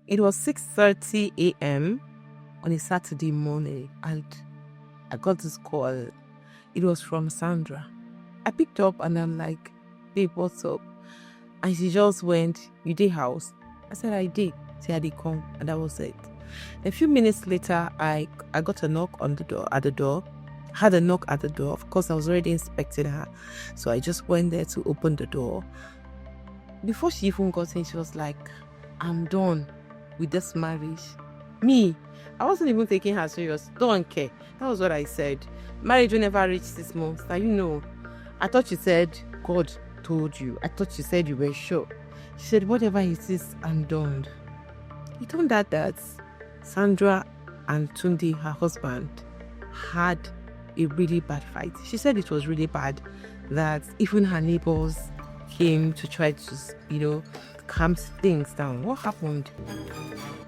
It was 6:30 a.m. on a Saturday morning, and I got this call. It was from Sandra. I picked up and I'm like, babe, what's up? And she just went, you did house? I said, I did. She had it come, and that was it. A few minutes later, I got a knock on the door, at the door. Had a knock at the door. Of course, I was already inspecting her. So I just went there to open the door. Before she even got in, she was like, I'm done with this marriage. Me, I wasn't even taking her serious. Don't care. That was what I said. Marriage will never reach 6 months. Now, I thought you said God told you. I thought you said you were sure. She said, whatever it is, I'm done. It turned out that Sandra and Tunde, her husband, had a really bad fight. She said it was really bad, that even her neighbors came to try to, calm things down. What happened?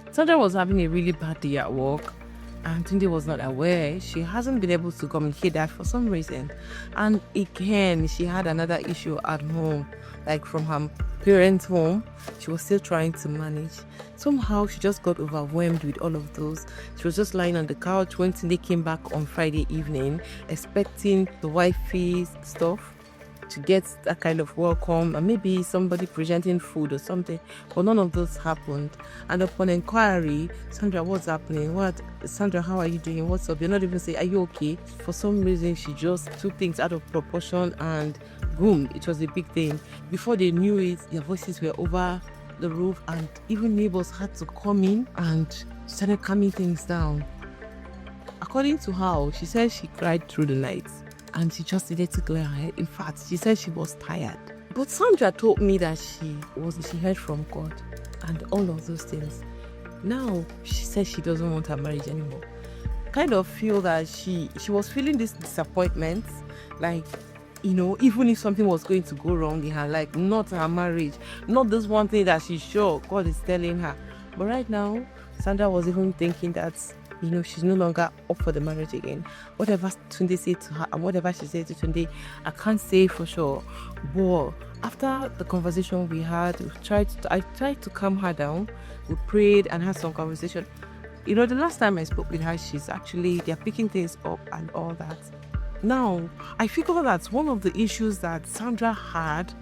Sandra was having a really bad day at work, and Tunde was not aware. She hasn't been able to communicate that for some reason. And again, she had another issue at home, like from her parents' home. She was still trying to manage. Somehow, she just got overwhelmed with all of those. She was just lying on the couch when Tunde came back on Friday evening, expecting the wifey's stuff to get that kind of welcome, and maybe somebody presenting food or something, but none of those happened. And upon inquiry, Sandra, what's happening? Sandra, how are you doing? What's up? You're not even saying, are you okay? For some reason, she just took things out of proportion, and boom, it was a big thing. Before they knew it, their voices were over the roof, and even neighbors had to come in and started calming things down. According to her, she said she cried through the night, and she just needed to clear her head. In fact, she said she was tired. But Sandra told me that she heard from God and all of those things. Now, she said she doesn't want her marriage anymore. Kind of feel that she was feeling this disappointment, like, even if something was going to go wrong in her life, not her marriage, not this one thing that she's sure God is telling her. But right now, Sandra was even thinking that she's no longer up for the marriage again. Whatever Tunde said to her and whatever she said to Tunde, I can't say for sure. But after the conversation we had, I tried to calm her down. We prayed and had some conversation. The last time I spoke with her, they're picking things up and all that. Now, I figure that one of the issues that Sandra had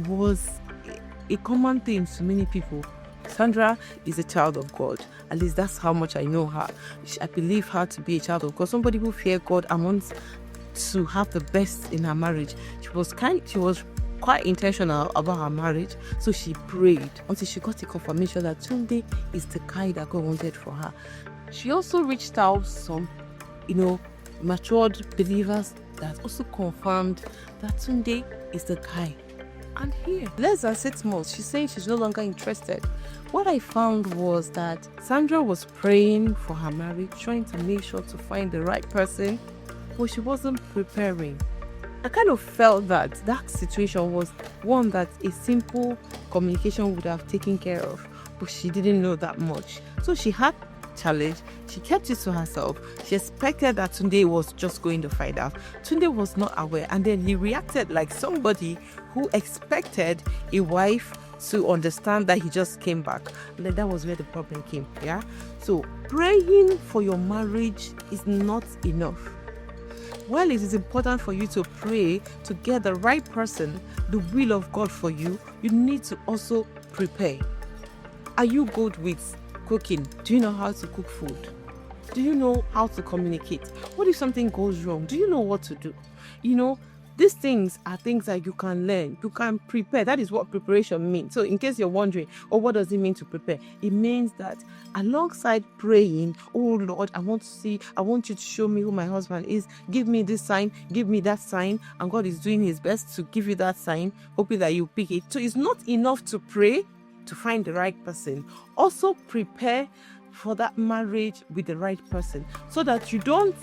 was a common thing to many people. Sandra is a child of God. At least that's how much I know her. I believe her to be a child of God, somebody who fears God and wants to have the best in her marriage. She was quite intentional about her marriage, so she prayed until she got the confirmation that Tunde is the guy that God wanted for her. She also reached out some, matured believers that also confirmed that Tunde is the guy. And here, less than 6 months, she's saying she's no longer interested. What I found was that Sandra was praying for her marriage, trying to make sure to find the right person, but she wasn't preparing. I kind of felt that situation was one that a simple communication would have taken care of, but she didn't know that much. So she had challenge. She kept it to herself. She expected that Tunde was just going to find out. Tunde was not aware, and then he reacted like somebody who expected a wife to understand that he just came back. And then that was where the problem came. Yeah. So praying for your marriage is not enough. While it is important for you to pray to get the right person, the will of God for you, you need to also prepare. Are you good with cooking? Do you know how to cook food? Do you know how to communicate? What if something goes wrong? Do you know what to do? These things are things that you can learn. You can prepare. That is what preparation means. So in case you're wondering, what does it mean to prepare? It means that alongside praying, oh Lord, I want you to show me who my husband is. Give me this sign, give me that sign. And God is doing his best to give you that sign, hoping that you pick it. So it's not enough to pray to find the right person. Also prepare for that marriage with the right person, so that you don't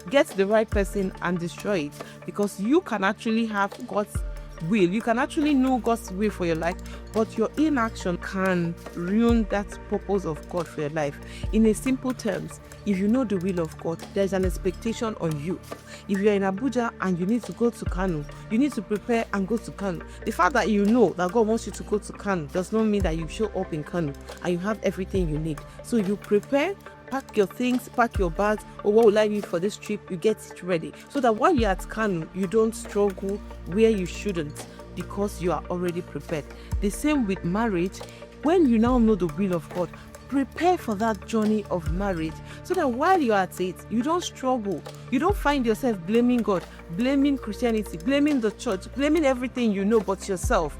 get the right person and destroy it, because you can actually have God's will. You can actually know God's will for your life, but your inaction can ruin that purpose of God for your life. In a simple terms, if you know the will of God, there's an expectation on you. If you're in Abuja and you need to go to Kano, you need to prepare and go to Kano. The fact that you know that God wants you to go to Kano does not mean that you show up in Kano and you have everything you need. So you prepare, pack your things, pack your bags, or what will I need for this trip? You get it ready. So that while you're at Kano, you don't struggle where you shouldn't, because you are already prepared. The same with marriage. When you now know the will of God, prepare for that journey of marriage, so that while you're at it, you don't struggle. You don't find yourself blaming God, blaming Christianity, blaming the church, blaming everything you know but yourself,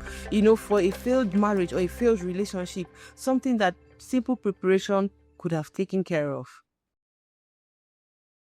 for a failed marriage or a failed relationship, something that simple preparation could have taken care of.